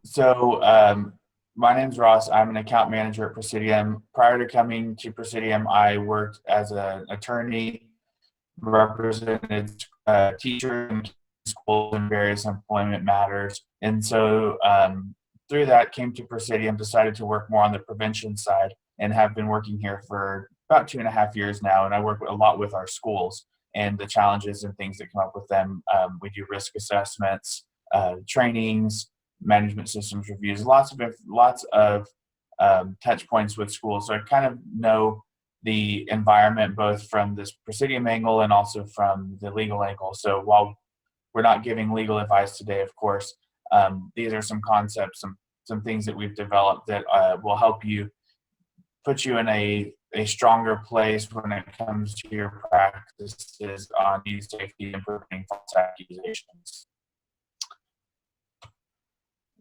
So my name's Ross. I'm an account manager at Praesidium. Prior to coming to Praesidium, I worked as an attorney, represented teachers in schools in various employment matters. And so through that, came to Praesidium, decided to work more on the prevention side, and have been working here for about 2.5 years now. And I work a lot with our schools and the challenges and things that come up with them. We do risk assessments, trainings, management systems reviews, lots of touch points with schools. So I kind of know the environment both from this Presidium angle and also from the legal angle. So while we're not giving legal advice today, of course, these are some concepts, some things that we've developed that will help you put you in a stronger place when it comes to your practices on youth safety and preventing false accusations.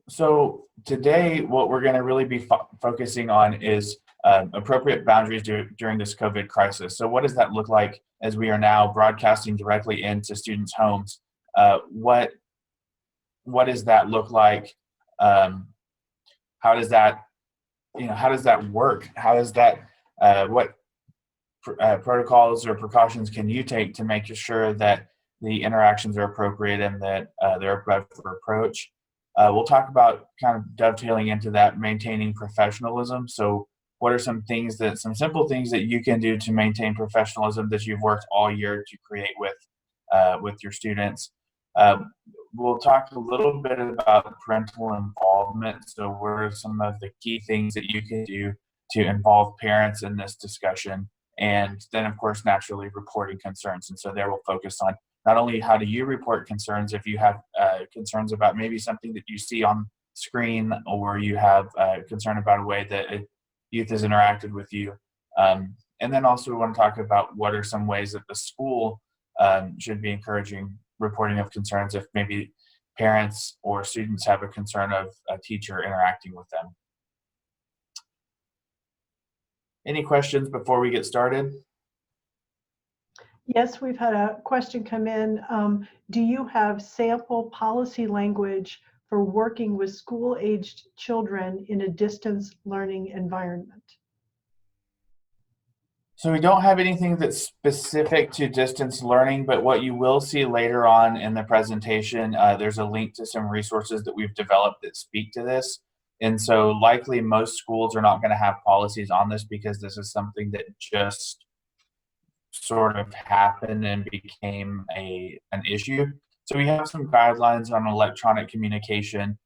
So today, what we're going to really be focusing on is appropriate boundaries during this COVID crisis. So what does that look like as we are now broadcasting directly into students' homes? What does that look like? How does that work? How is that? What protocols or precautions can you take to make sure that the interactions are appropriate and that they're above reproach? We'll talk about kind of dovetailing into that, maintaining professionalism. So what are some simple things that you can do to maintain professionalism that you've worked all year to create with your students? We'll talk a little bit about parental involvement. So what are some of the key things that you can do to involve parents in this discussion? And then, of course, naturally reporting concerns. And so there we'll focus on not only how do you report concerns if you have concerns about maybe something that you see on screen, or you have concern about a way that a youth has interacted with you. And then also we want to talk about what are some ways that the school should be encouraging reporting of concerns if maybe parents or students have a concern of a teacher interacting with them. Any questions before we get started? Yes, we've had a question come in. Do you have sample policy language for working with school-aged children in a distance learning environment? So we don't have anything that's specific to distance learning, but what you will see later on in the presentation, there's a link to some resources that we've developed that speak to this. And so likely most schools are not going to have policies on this because this is something that just sort of happened and became an issue. So we have some guidelines on electronic communication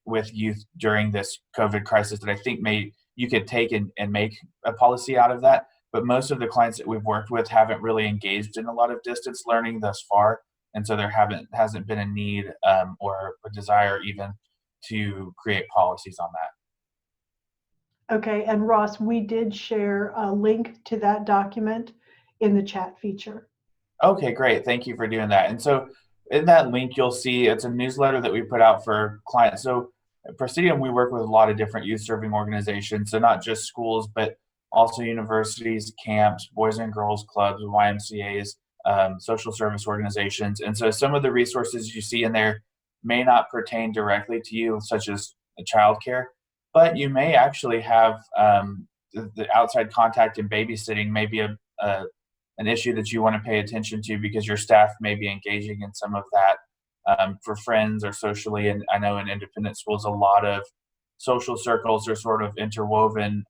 with youth during this COVID crisis that I think you could take and make a policy out of that. But most of the clients that we've worked with haven't really engaged in a lot of distance learning thus far. And so there hasn't been a need or a desire even to create policies on that. Okay, and Ross, we did share a link to that document in the chat feature. Okay, great. Thank you for doing that. And so in that link, you'll see it's a newsletter that we put out for clients. So at Praesidium, we work with a lot of different youth serving organizations. So not just schools, but also universities, camps, boys and girls clubs, YMCAs, social service organizations. And so some of the resources you see in there may not pertain directly to you, such as childcare, but you may actually have the outside contact and babysitting may be an issue that you want to pay attention to because your staff may be engaging in some of that for friends or socially. And I know in independent schools, a lot of social circles are sort of interwoven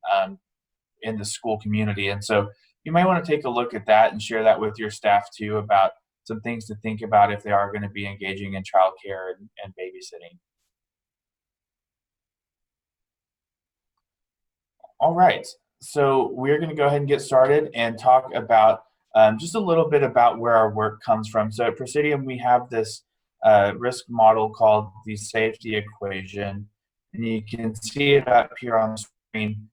in the school community. And so you may want to take a look at that and share that with your staff too about some things to think about if they are going to be engaging in childcare and babysitting. All right, so we're going to go ahead and get started and talk about just a little bit about where our work comes from. So at Praesidium, we have this risk model called the safety equation, and you can see it up here on the screen.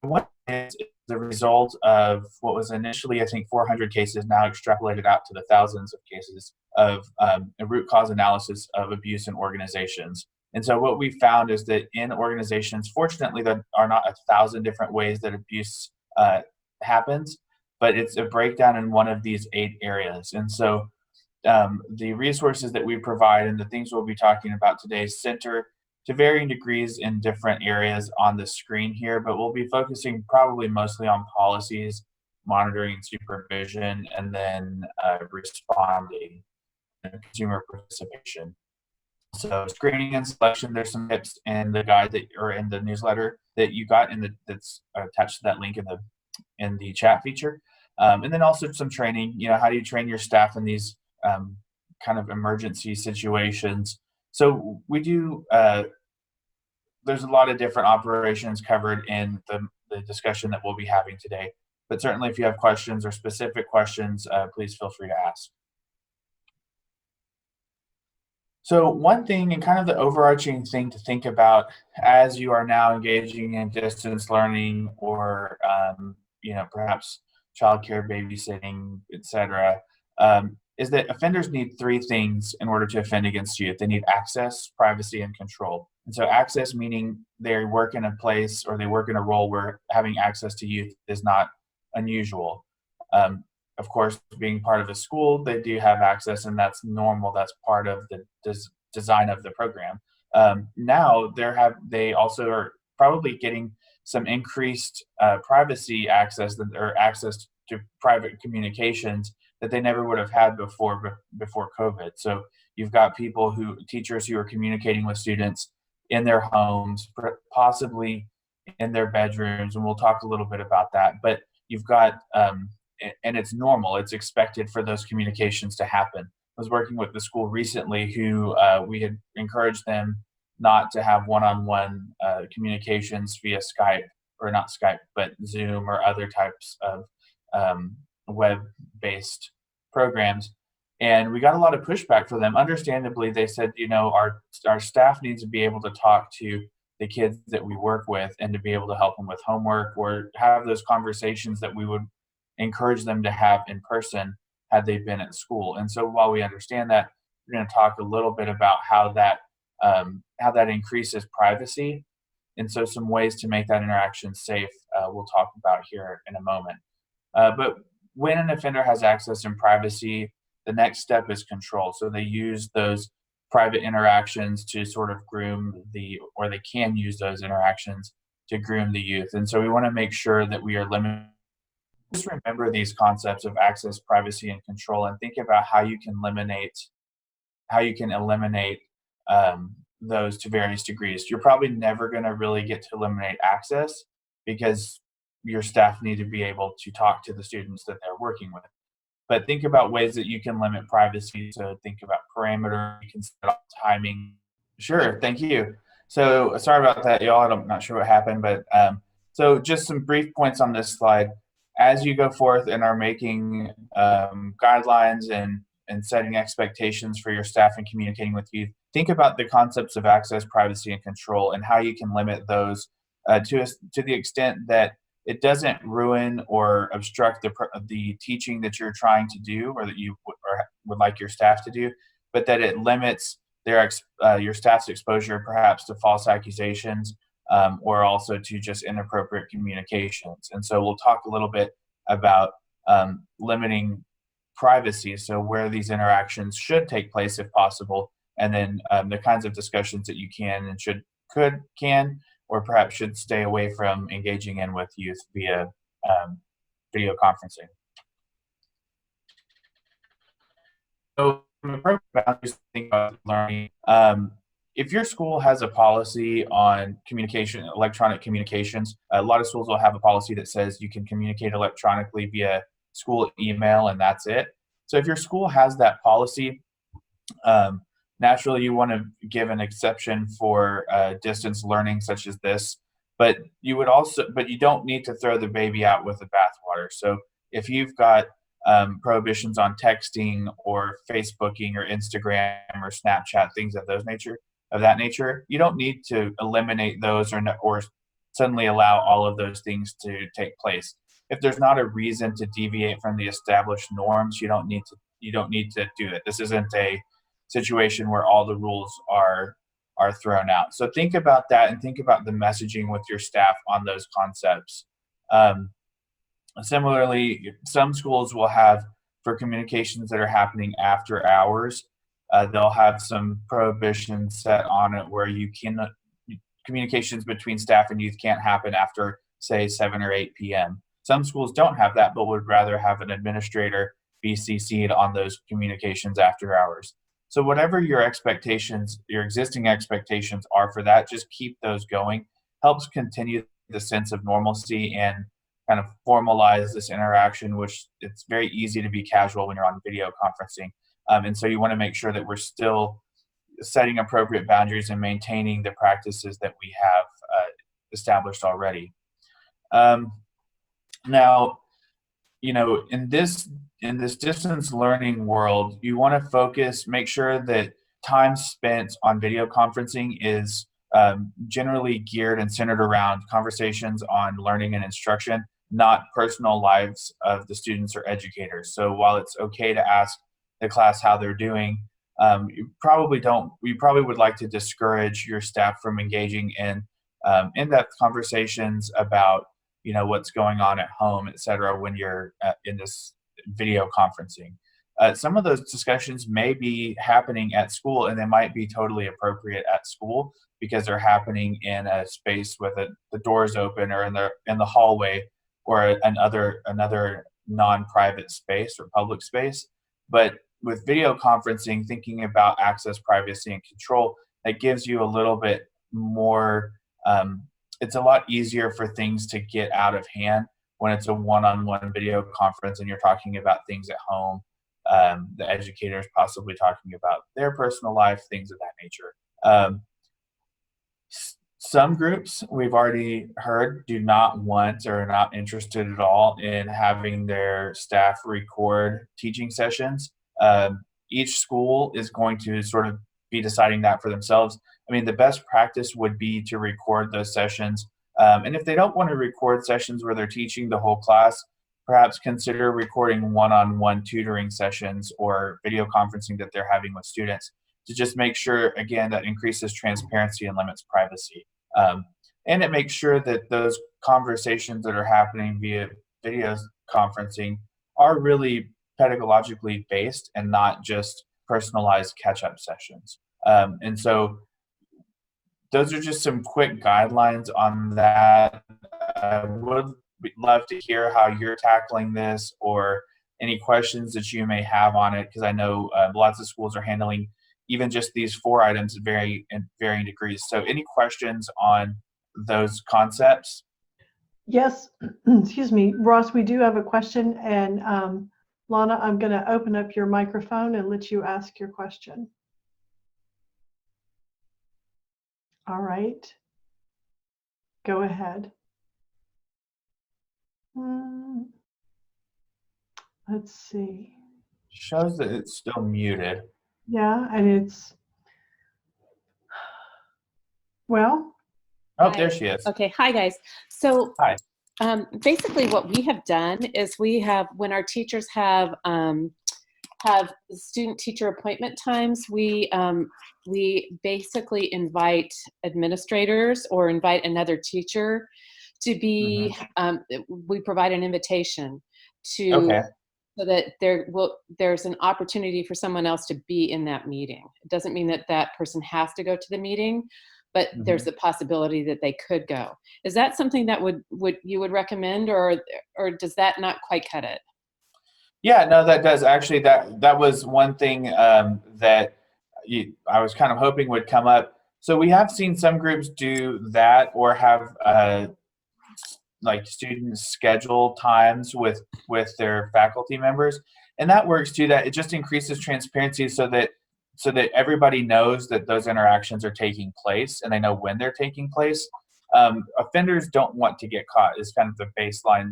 What is the result of what was initially, I think, 400 cases, now extrapolated out to the thousands of cases of a root cause analysis of abuse in organizations. And so what we found is that in organizations, fortunately, there are not 1,000 different ways that abuse happens, but it's a breakdown in one of these 8 areas. And so the resources that we provide and the things we'll be talking about today center to varying degrees in different areas on the screen here, but we'll be focusing probably mostly on policies, monitoring and supervision, and then responding and consumer participation. So screening and selection, there's some tips in the guide that or in the newsletter that you got in the that's attached to that link in the chat feature. And then also some training, how do you train your staff in these kind of emergency situations? So we do, there's a lot of different operations covered in the discussion that we'll be having today. But certainly if you have questions or specific questions, please feel free to ask. So one thing and kind of the overarching thing to think about as you are now engaging in distance learning or perhaps childcare, babysitting, etc., is that offenders need three things in order to offend against youth. They need access, privacy, and control. And so access meaning they work in a place or they work in a role where having access to youth is not unusual. Of course, being part of a school, they do have access, and that's normal. That's part of the design of the program. Now, they also are probably getting some increased privacy access or access to private communications that they never would have had before COVID. So you've got teachers who are communicating with students in their homes, possibly in their bedrooms, and we'll talk a little bit about that. But you've got and it's normal, it's expected for those communications to happen. I was working with the school recently who we had encouraged them not to have one-on-one communications via Skype, or not Skype, but Zoom or other types of web-based programs. And we got a lot of pushback for them. Understandably, they said, our staff needs to be able to talk to the kids that we work with and to be able to help them with homework or have those conversations that we would encourage them to have in person had they been at school. And so while we understand that, we're going to talk a little bit about how that increases privacy. And so some ways to make that interaction safe, we'll talk about here in a moment. But when an offender has access and privacy, the next step is control. So they use those private interactions to sort of or they can use those interactions to groom the youth. And so we want to make sure that we are limiting. Just remember these concepts of access, privacy, and control, and think about how you can eliminate those to various degrees. You're probably never going to really get to eliminate access because your staff need to be able to talk to the students that they're working with. But think about ways that you can limit privacy. So think about parameters, you can set up timing. Sure, thank you. So sorry about that, y'all. I'm not sure what happened, but so just some brief points on this slide. As you go forth and are making guidelines and setting expectations for your staff and communicating with you, think about the concepts of access, privacy, and control and how you can limit those to the extent that it doesn't ruin or obstruct the teaching that you're trying to do or that you would like your staff to do, but that it limits your staff's exposure perhaps to false accusations or also to just inappropriate communications. And so we'll talk a little bit about limiting privacy, so where these interactions should take place if possible, and then the kinds of discussions that you can or perhaps should stay away from engaging in with youth via video conferencing. So from appropriate boundaries, think about learning. If your school has a policy on electronic communications, a lot of schools will have a policy that says you can communicate electronically via school email and that's it. So if your school has that policy, naturally you want to give an exception for distance learning such as this, but you don't need to throw the baby out with the bathwater. So if you've got prohibitions on texting or Facebooking or Instagram or Snapchat, things of that nature, you don't need to eliminate those or suddenly allow all of those things to take place. If there's not a reason to deviate from the established norms, you don't need to do it. This isn't a situation where all the rules are thrown out. So think about that and think about the messaging with your staff on those concepts. Similarly, some schools will have, for communications that are happening after hours, they'll have some prohibitions set on it where you communications between staff and youth can't happen after, say, 7 or 8 p.m. Some schools don't have that, but would rather have an administrator be CC'd on those communications after hours. So whatever your expectations, your existing expectations are for that, just keep those going. Helps continue the sense of normalcy and kind of formalize this interaction, which it's very easy to be casual when you're on video conferencing. And so you want to make sure that we're still setting appropriate boundaries and maintaining the practices that we have established already. Now, in this distance learning world, you want to focus, make sure that time spent on video conferencing is generally geared and centered around conversations on learning and instruction, not personal lives of the students or educators. So while it's okay to ask the class how they're doing, you probably would like to discourage your staff from engaging in in-depth conversations about what's going on at home, et cetera, when you're in this video conferencing. Some of those discussions may be happening at school, and they might be totally appropriate at school because they're happening in a space with the doors open, or in the hallway, or another non-private space or public space. But with video conferencing, thinking about access, privacy, and control, that gives you a little bit more. It's a lot easier for things to get out of hand when it's a one-on-one video conference and you're talking about things at home. The educators possibly talking about their personal life, things of that nature. Some groups we've already heard do not want or are not interested at all in having their staff record teaching sessions. Each school is going to sort of be deciding that for themselves. I mean, the best practice would be to record those sessions. And if they don't want to record sessions where they're teaching the whole class, perhaps consider recording one-on-one tutoring sessions or video conferencing that they're having with students to just make sure, again, that increases transparency and limits privacy. And it makes sure that those conversations that are happening via video conferencing are really pedagogically based and not just personalized catch-up sessions. And so those are just some quick guidelines on that. I would love to hear how you're tackling this or any questions that you may have on it, because I know lots of schools are handling even just these 4 items in varying degrees. So any questions on those concepts? Yes, excuse me, Ross, we do have a question, and Lana, I'm going to open up your microphone and let you ask your question. All right, go ahead. Let's see. Shows that it's still muted. Yeah, and it's, well. Oh, there she is. Okay, hi guys. So hi. Basically what we have done is when our teachers have student teacher appointment times, we basically invite administrators or invite another teacher to be, we provide an invitation to, so that there's an opportunity for someone else to be in that meeting. It doesn't mean that that person has to go to the meeting, but there's a possibility that they could go. Is that something that you would recommend, or does that not quite cut it? Yeah, no, that does. Actually, that was one thing that I was kind of hoping would come up. So we have seen some groups do that, or have like students schedule times with their faculty members, and that works too. That it just increases transparency so that everybody knows that those interactions are taking place and they know when they're taking place. Offenders don't want to get caught is kind of the baseline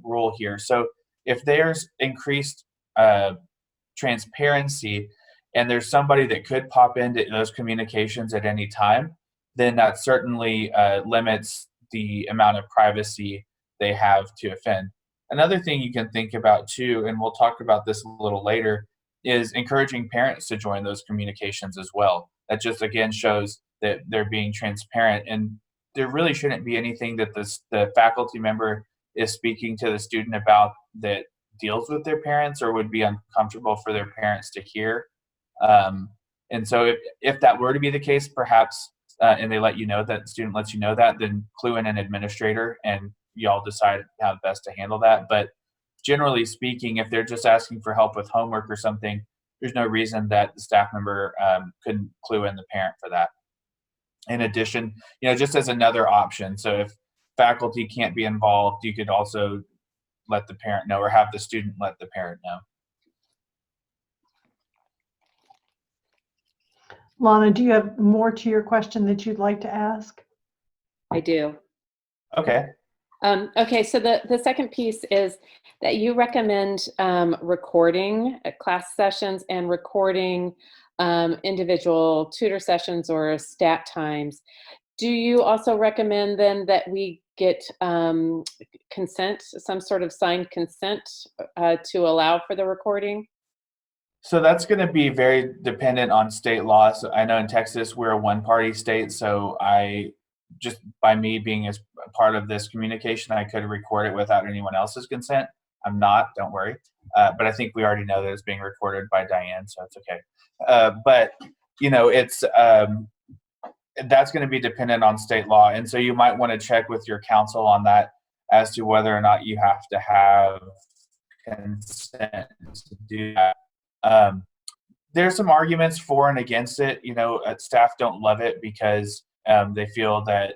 rule here. So if there's increased transparency and there's somebody that could pop into those communications at any time, then that certainly limits the amount of privacy they have to offend. Another thing you can think about too, and we'll talk about this a little later, is encouraging parents to join those communications as well. That just again shows that they're being transparent, and there really shouldn't be anything that the faculty member is speaking to the student about that deals with their parents or would be uncomfortable for their parents to hear. And so if that were to be the case, perhaps and they let you know that, the student lets you know that, then clue in an administrator and y'all decide how best to handle that. But generally speaking, if they're just asking for help with homework or something, there's no reason that the staff member couldn't clue in the parent for that. In addition, just as another option, so if faculty can't be involved, you could also let the parent know, or have the student let the parent know. Lana, do you have more to your question that you'd like to ask? I do. Okay. Okay, so the second piece is that you recommend recording class sessions and recording individual tutor sessions or stat times. Do you also recommend then that we get consent, some sort of signed consent to allow for the recording? So that's going to be very dependent on state law. So I know in Texas we're a one-party state, so just by me being as a part of this communication, I could record it without anyone else's consent. I'm not, don't worry. But I think we already know that it's being recorded by Diane, so it's okay. But it's that's going to be dependent on state law, and so you might want to check with your counsel on that as to whether or not you have to have consent to do that. There's some arguments for and against it. Staff don't love it because they feel that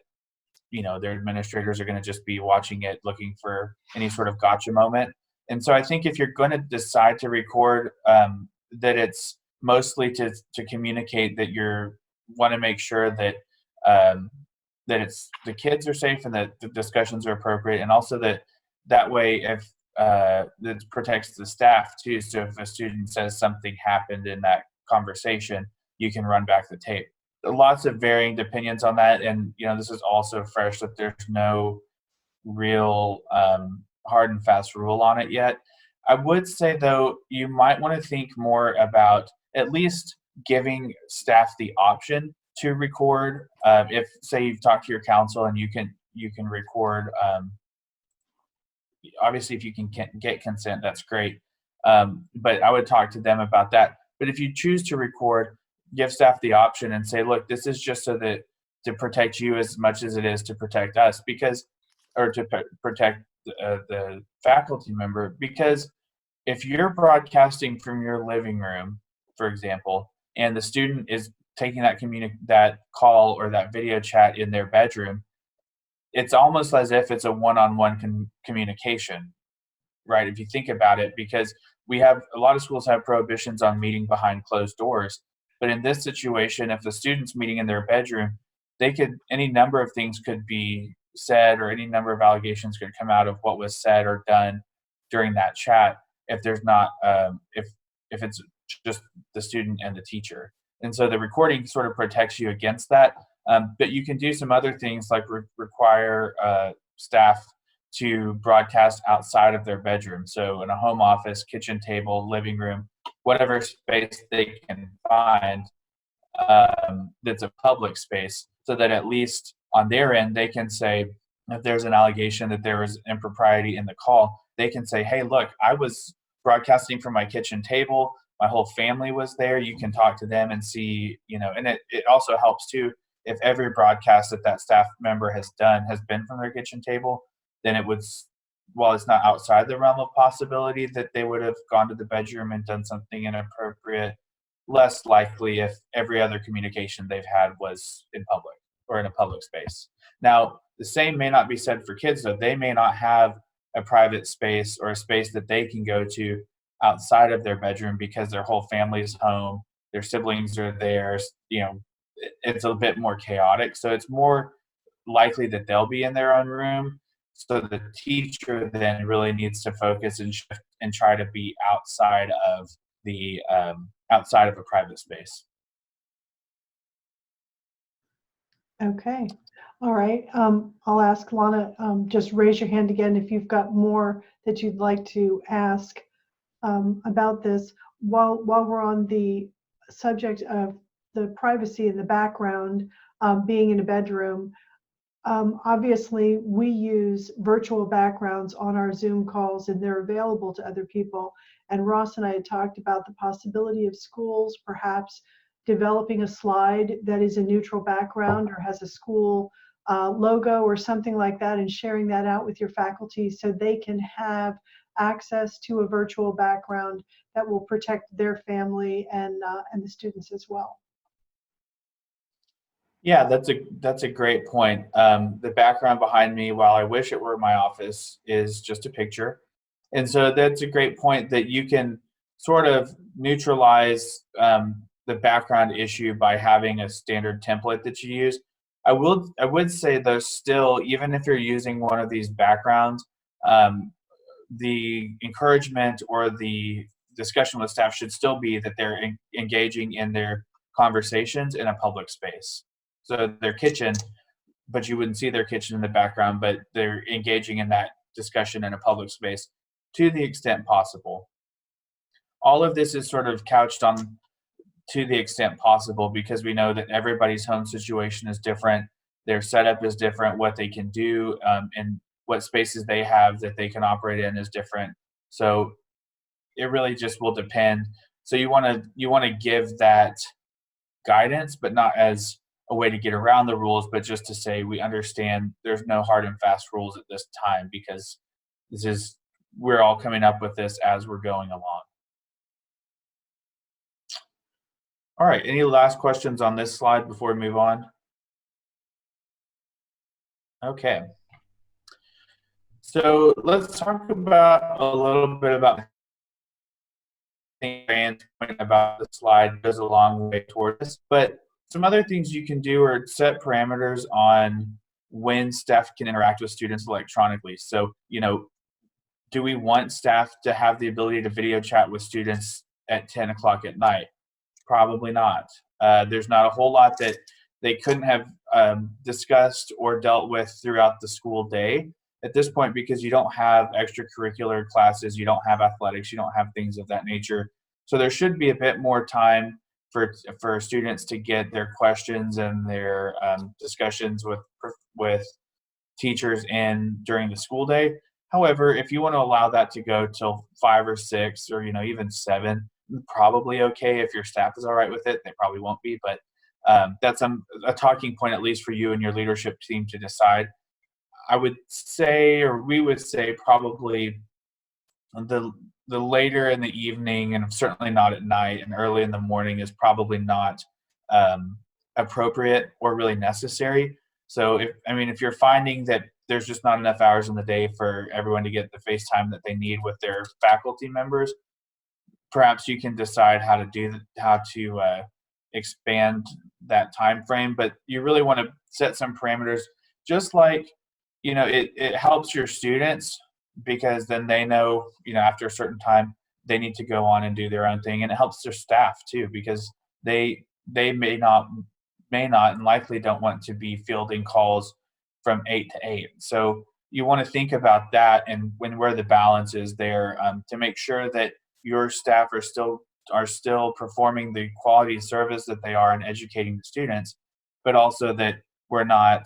their administrators are going to just be watching it, looking for any sort of gotcha moment. And so I think if you're going to decide to record, that it's mostly to communicate that you want to make sure that the kids are safe and that the discussions are appropriate, and also that way if that protects the staff too. So if a student says something happened in that conversation, you can run back the tape. Lots of varying opinions on that, and this is also fresh, that there's no real hard and fast rule on it yet. I would say though, you might want to think more about at least giving staff the option to record. If say you've talked to your counsel and you can record. Obviously, if you can get consent, that's great. But I would talk to them about that. But if you choose to record, give staff the option and say, look, this is just so that to protect you as much as it is to protect us, or to protect the faculty member. Because if you're broadcasting from your living room, for example, and the student is taking that call or that video chat in their bedroom, it's almost as if it's a one-on-one communication, right? If you think about it, because a lot of schools have prohibitions on meeting behind closed doors. But in this situation, if the student's meeting in their bedroom, any number of things could be said, or any number of allegations could come out of what was said or done during that chat if there's not, if it's just the student and the teacher. And so the recording sort of protects you against that. But you can do some other things like require staff to broadcast outside of their bedroom. So in a home office, kitchen table, living room, whatever space they can find that's a public space, so that at least on their end, they can say, if there's an allegation that there was impropriety in the call, they can say, hey, look, I was broadcasting from my kitchen table. My whole family was there. You can talk to them and see, and it also helps too, if every broadcast that staff member has done has been from their kitchen table, then while it's not outside the realm of possibility that they would have gone to the bedroom and done something inappropriate, less likely if every other communication they've had was in public or in a public space. Now, the same may not be said for kids, though. They may not have a private space or a space that they can go to outside of their bedroom because their whole family's home, their siblings are there, it's a bit more chaotic. So it's more likely that they'll be in their own room. So the teacher then really needs to focus and shift and try to be outside of a private space. Okay. All right. I'll ask Lana, just raise your hand again if you've got more that you'd like to ask about this. While we're on the subject of the privacy in the background, being in a bedroom, obviously we use virtual backgrounds on our Zoom calls, and they're available to other people. And Ross and I had talked about the possibility of schools perhaps developing a slide that is a neutral background or has a school logo or something like that, and sharing that out with your faculty so they can have access to a virtual background that will protect their family and the students as well. Yeah, that's a great point. The background behind me, while I wish it were my office, is just a picture. And so that's a great point that you can sort of neutralize the background issue by having a standard template that you use. I would say though, still, even if you're using one of these backgrounds, the encouragement or the discussion with staff should still be that they're engaging in their conversations in a public space. So their kitchen, but you wouldn't see their kitchen in the background, but they're engaging in that discussion in a public space to the extent possible. All of this is sort of couched on to the extent possible because we know that everybody's home situation is different, their setup is different, what they can do, and what spaces they have that they can operate in is different. So it really just will depend. So you want to give that guidance, but not as a way to get around the rules, but just to say we understand there's no hard and fast rules at this time because we're all coming up with this as we're going along. All right, any last questions on this slide before we move on? Okay. So let's talk about a little bit about the point about the slide goes a long way toward this, but some other things you can do are set parameters on when staff can interact with students electronically. So, do we want staff to have the ability to video chat with students at 10 o'clock at night? Probably not. There's not a whole lot that they couldn't have discussed or dealt with throughout the school day at this point because you don't have extracurricular classes, you don't have athletics, you don't have things of that nature. So there should be a bit more time for students to get their questions and their discussions with teachers in during the school day. However, if you want to allow that to go till 5 or 6 or even 7, probably okay. If your staff is all right with it, they probably won't be, but that's a talking point at least for you and your leadership team to decide. I would say, or we would say, probably the later in the evening, and certainly not at night, and early in the morning is probably not appropriate or really necessary. So if you're finding that there's just not enough hours in the day for everyone to get the face time that they need with their faculty members, perhaps you can decide how to expand that time frame. But you really want to set some parameters, just like it helps your students because then they know after a certain time they need to go on and do their own thing, and it helps their staff too because they may not and likely don't want to be fielding calls from 8 to 8. So you want to think about that and where the balance is there to make sure that your staff are still performing the quality service that they are in educating the students, but also that we're not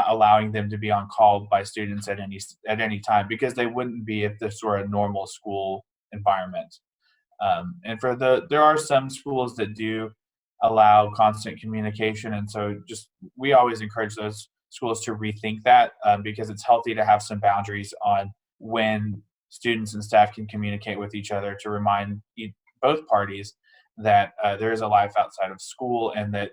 allowing them to be on call by students at any time because they wouldn't be if this were a normal school environment. And there are some schools that do allow constant communication, and so we always encourage those schools to rethink that because it's healthy to have some boundaries on when students and staff can communicate with each other to remind both parties that there is a life outside of school and that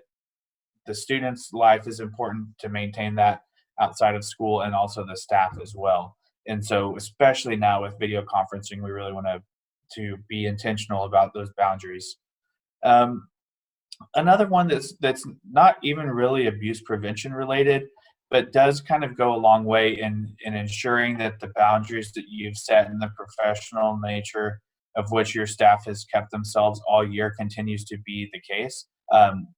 the student's life is important to maintain that outside of school, and also the staff as well. And so especially now with video conferencing, we really want to be intentional about those boundaries. Another one that's not even really abuse prevention related, but does kind of go a long way in ensuring that the boundaries that you've set and the professional nature of which your staff has kept themselves all year continues to be the case,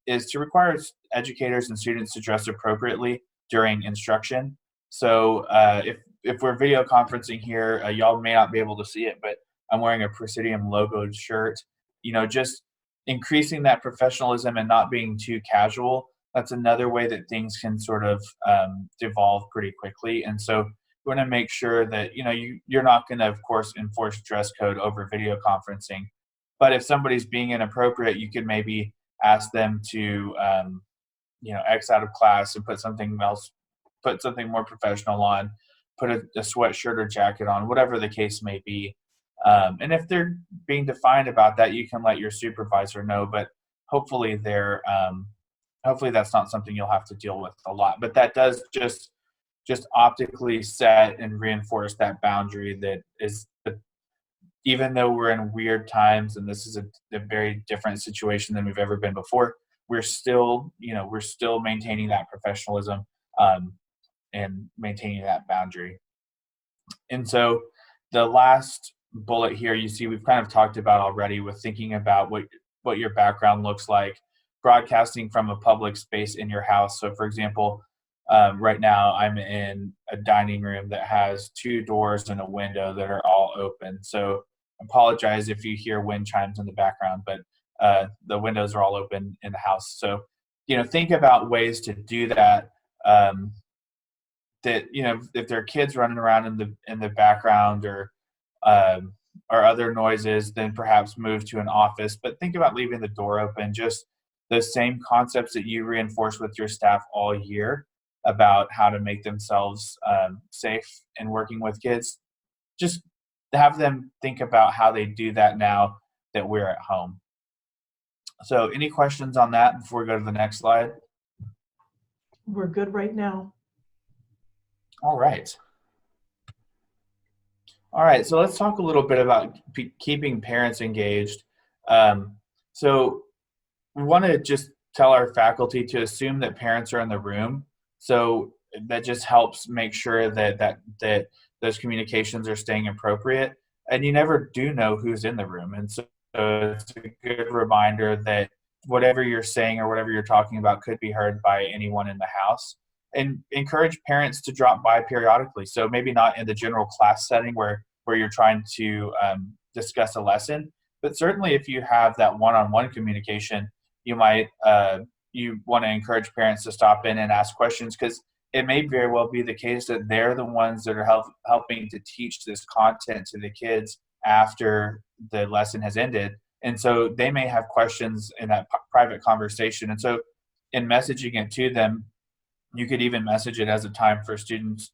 is to require educators and students to dress appropriately during instruction. So if we're video conferencing here, y'all may not be able to see it, but I'm wearing a Praesidium logoed shirt. Just increasing that professionalism and not being too casual, that's another way that things can sort of devolve pretty quickly. And so we want to make sure that you're not going to, of course, enforce dress code over video conferencing, But if somebody's being inappropriate, you could maybe ask them to, X out of class and put something else, put something more professional on, put a sweatshirt or jacket on, whatever the case may be. And if they're being defined about that, you can let your supervisor know. But hopefully, hopefully that's not something you'll have to deal with a lot. But that does just optically set and reinforce that boundary that is, even though we're in weird times and this is a very different situation than we've ever been before, we're still maintaining that professionalism, and maintaining that boundary. And so the last bullet here, you see, we've kind of talked about already with thinking about what your background looks like, broadcasting from a public space in your house. So for example, right now I'm in a dining room that has 2 doors and a window that are all open. So apologize if you hear wind chimes in the background, but the windows are all open in the house. So, think about ways to do that. That, if there are kids running around in the background or other noises, then perhaps move to an office. But think about leaving the door open. Just the same concepts that you reinforce with your staff all year about how to make themselves safe in working with kids. Just have them think about how they do that now that we're at home. So any questions on that before we go to the next slide? We're good right now. All right. So let's talk a little bit about keeping parents engaged. So we want to just tell our faculty to assume that parents are in the room. So that just helps make sure that those communications are staying appropriate. And you never do know who's in the room. And so it's a good reminder that whatever you're saying or whatever you're talking about could be heard by anyone in the house. And encourage parents to drop by periodically. So maybe not in the general class setting where you're trying to discuss a lesson, but certainly if you have that one-on-one communication, you might you want to encourage parents to stop in and ask questions, because it may very well be the case that they're the ones that are helping to teach this content to the kids after the lesson has ended. And so they may have questions in that private conversation. And so in messaging it to them, you could even message it as a time for students,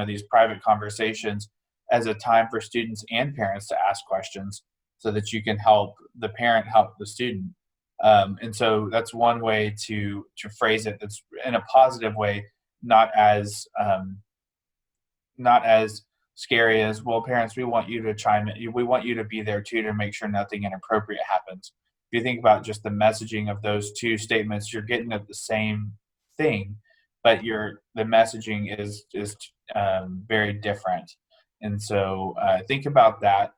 these private conversations as a time for students and parents to ask questions so that you can help the parent help the student. And so that's one way to phrase it that's in a positive way, not as scary as, well, parents, we want you to chime in. We want you to be there too to make sure nothing inappropriate happens. If you think about just the messaging of those 2 statements, you're getting at the same thing, but the messaging is very different. And so think about that.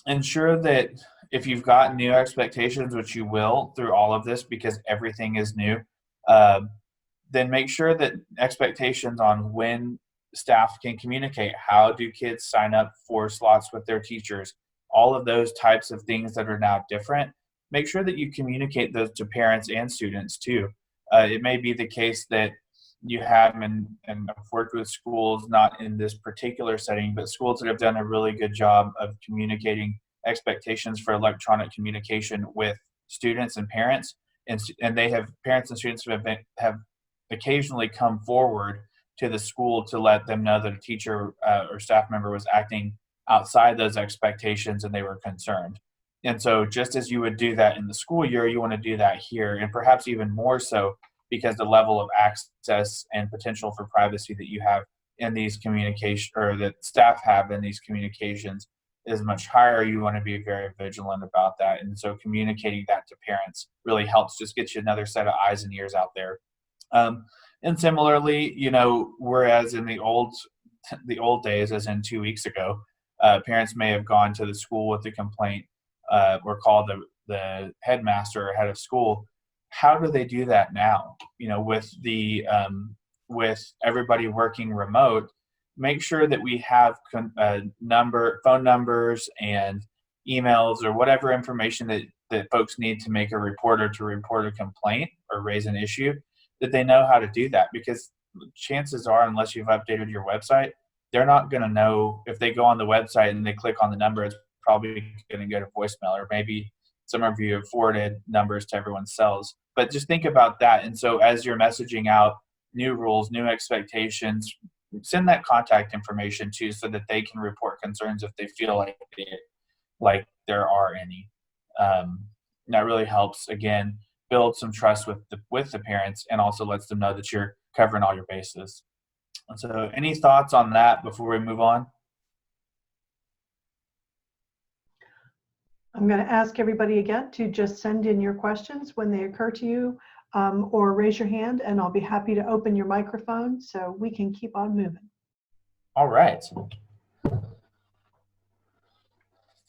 Ensure that if you've got new expectations, which you will through all of this because everything is new, then make sure that expectations on when staff can communicate, how do kids sign up for slots with their teachers, all of those types of things that are now different, make sure that you communicate those to parents and students too. It may be the case that you have, and I've worked with schools, not in this particular setting, but schools that have done a really good job of communicating expectations for electronic communication with students and parents. And they have, parents and students have occasionally come forward to the school to let them know that a teacher or staff member was acting outside those expectations and they were concerned. And so just as you would do that in the school year, you want to do that here, and perhaps even more so because the level of access and potential for privacy that you have in these communications, or that staff have in these communications, is much higher. You want to be very vigilant about that. And so communicating that to parents really helps just get you another set of eyes and ears out there. And similarly, whereas in the old days, as in 2 weeks ago, parents may have gone to the school with a complaint or called the headmaster or head of school. How do they do that now? With everybody working remote, make sure that we have phone numbers and emails or whatever information that folks need to make a report or to report a complaint or raise an issue, that they know how to do that. Because chances are, unless you've updated your website, they're not going to know. If they go on the website and they click on the number, it's probably going to go to voicemail, or maybe some of you have forwarded numbers to everyone's cells. But just think about that. And so as you're messaging out new rules, new expectations, send that contact information too, so that they can report concerns if they feel like there are any. That really helps, again, build some trust with the parents, and also lets them know that you're covering all your bases. And so any thoughts on that before we move on? I'm going to ask everybody again to just send in your questions when they occur to you, or raise your hand, and I'll be happy to open your microphone so we can keep on moving. All right.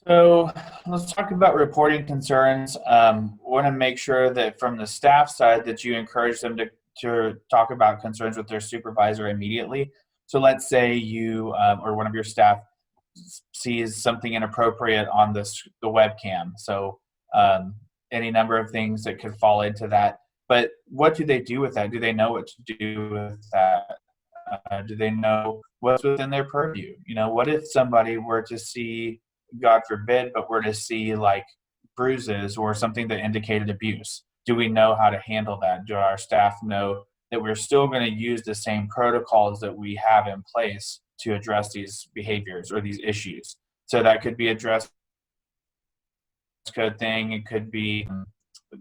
So let's talk about reporting concerns. Want to make sure that from the staff side that you encourage them to talk about concerns with their supervisor immediately. So let's say you or one of your staff sees something inappropriate on the webcam. So any number of things that could fall into that. But what do they do with that? Do they know what to do with that? Do they know what's within their purview? You know, what if somebody were to see, God forbid, but were to see like bruises or something that indicated abuse? Do we know how to handle that? Do our staff know that we're still going to use the same protocols that we have in place to address these behaviors or these issues? So that could be a dress code thing. It could be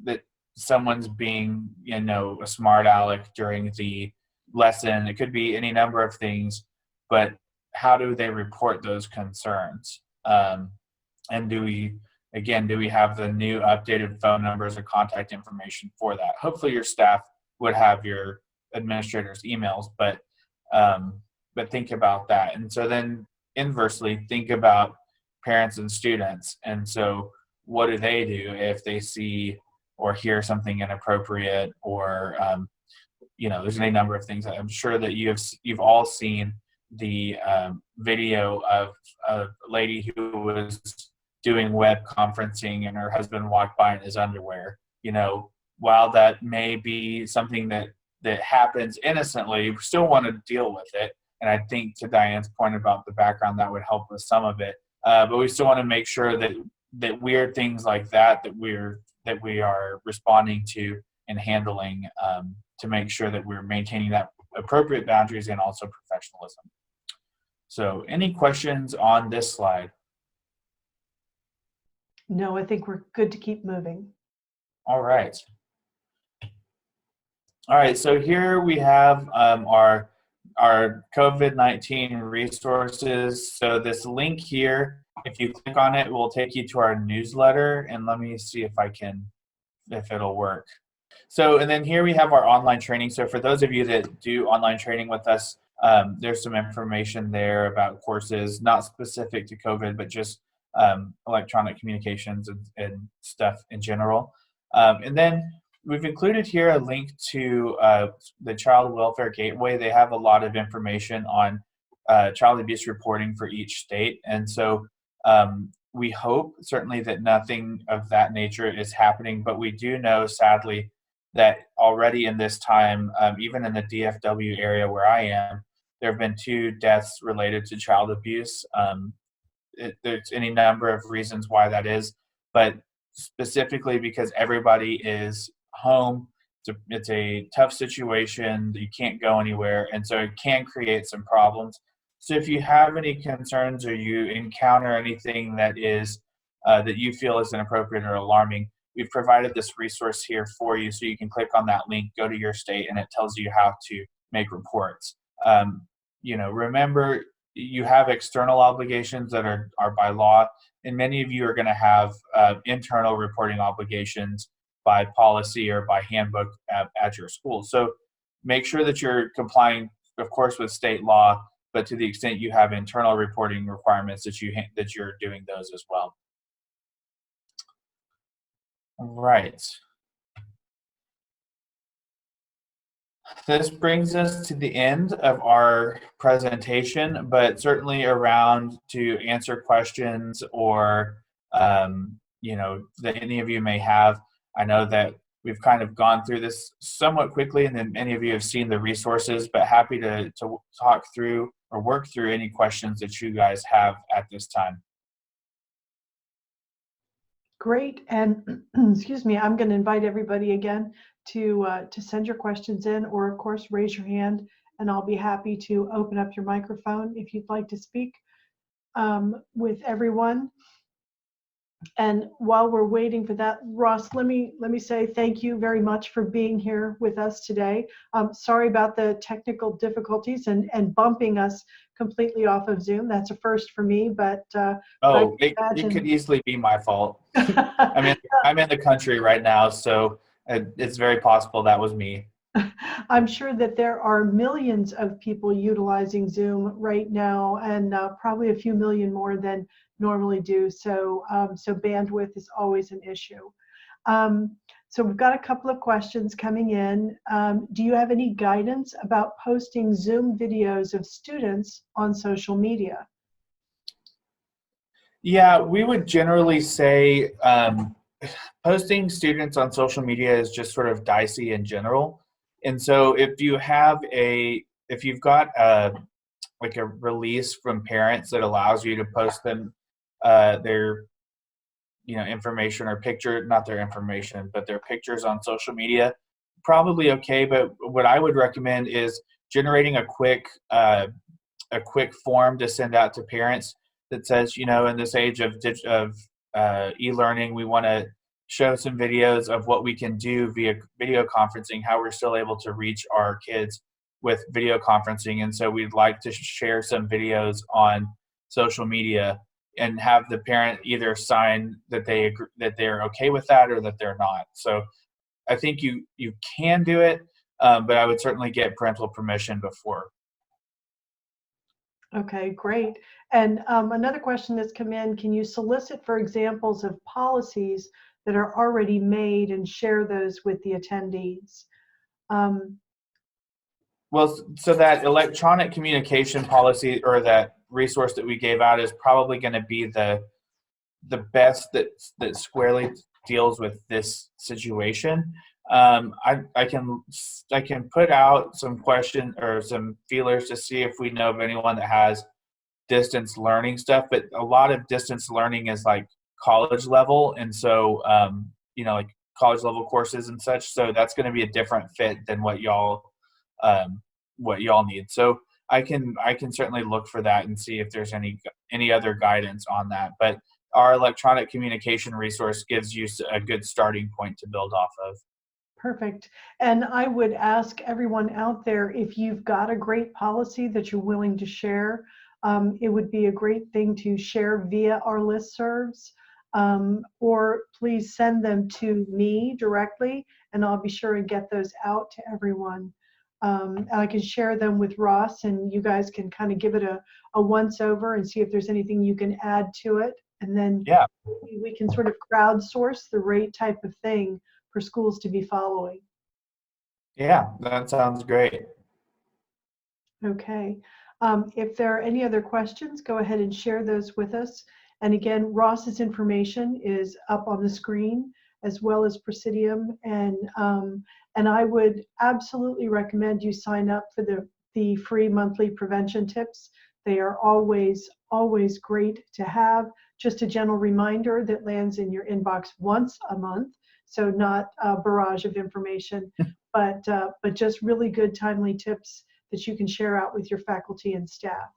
that someone's being, you know, a smart aleck during the lesson. It could be any number of things, but how do they report those concerns? And do we have the new updated phone numbers or contact information for that? Hopefully your staff would have your administrator's emails, but think about that. And so then inversely, think about parents and students. And so what do they do if they see or hear something inappropriate, or you know, there's any number of things. I'm sure that you've all seen the video of a lady who was doing web conferencing and her husband walked by in his underwear. You know, while that may be something that happens innocently, we still want to deal with it. And I think to Diane's point about the background, that would help with some of it. But we still want to make sure that weird things like that we are responding to and handling, to make sure that we're maintaining that appropriate boundaries and also professionalism. So any questions on this slide? No, I think we're good to keep moving. All right. All right, so here we have our COVID-19 resources. So this link here, if you click on it, will take you to our newsletter. And let me see if it'll work. So, and then here we have our online training. So for those of you that do online training with us, there's some information there about courses, not specific to COVID, but just electronic communications and stuff in general. And then we've included here a link to the Child Welfare Gateway. They have a lot of information on child abuse reporting for each state. And so we hope certainly that nothing of that nature is happening, but we do know, sadly, that already in this time, even in the DFW area where I am, there have been 2 deaths related to child abuse. There's any number of reasons why that is, but specifically because everybody is home. It's a tough situation. You can't go anywhere, and so it can create some problems. So if you have any concerns or you encounter anything that is that you feel is inappropriate or alarming, we've provided this resource here for you, so you can click on that link, go to your state, and it tells you how to make reports. You know, remember, you have external obligations that are by law, and many of you are going to have internal reporting obligations by policy or by handbook at your school. So make sure that you're complying, of course, with state law, but to the extent you have internal reporting requirements, that you're doing those as well. All right. This brings us to the end of our presentation, but certainly around to answer questions or you know, that any of you may have. I know that we've kind of gone through this somewhat quickly, and then many of you have seen the resources, but happy to talk through or work through any questions that you guys have at this time. Great. And excuse me, I'm going to invite everybody again to send your questions in, or of course, raise your hand, and I'll be happy to open up your microphone if you'd like to speak with everyone. And while we're waiting for that, Ross, let me say thank you very much for being here with us today. Sorry about the technical difficulties and bumping us completely off of Zoom. That's a first for me, but it could easily be my fault. I'm in the country right now, so it's very possible that was me. I'm sure that there are millions of people utilizing Zoom right now, and probably a few million more than normally do. So, so bandwidth is always an issue. So we've got a couple of questions coming in. Do you have any guidance about posting Zoom videos of students on social media? Yeah, we would generally say posting students on social media is just sort of dicey in general. And so if you've got like a release from parents that allows you to post them their information or picture, not their information, but their pictures on social media, probably okay. But what I would recommend is generating a quick form to send out to parents that says, in this age of e-learning, we want to show some videos of what we can do via video conferencing, how we're still able to reach our kids with video conferencing. And so we'd like to share some videos on social media and have the parent either sign that they're okay with that or that they're not. So I think you can do it, but I would certainly get parental permission before. Okay, great. And another question that's come in, can you solicit for examples of policies that are already made and share those with the attendees? Well, so that electronic communication policy or that resource that we gave out is probably going to be the best that squarely deals with this situation. I can put out some question or some feelers to see if we know of anyone that has distance learning stuff, but a lot of distance learning is like college level, and so like college level courses and such. So that's going to be a different fit than what y'all need. So I can certainly look for that and see if there's any other guidance on that. But our electronic communication resource gives you a good starting point to build off of. Perfect. And I would ask everyone out there, if you've got a great policy that you're willing to share, it would be a great thing to share via our listservs, or please send them to me directly, and I'll be sure to get those out to everyone. I can share them with Ross, and you guys can kind of give it a once over and see if there's anything you can add to it. And then we can sort of crowdsource the right type of thing for schools to be following. Yeah, that sounds great. Okay. If there are any other questions, go ahead and share those with us. And again, Ross's information is up on the screen, as well as Praesidium. And I would absolutely recommend you sign up for the free monthly prevention tips. They are always great to have. Just a gentle reminder that lands in your inbox once a month. So not a barrage of information, but just really good timely tips that you can share out with your faculty and staff.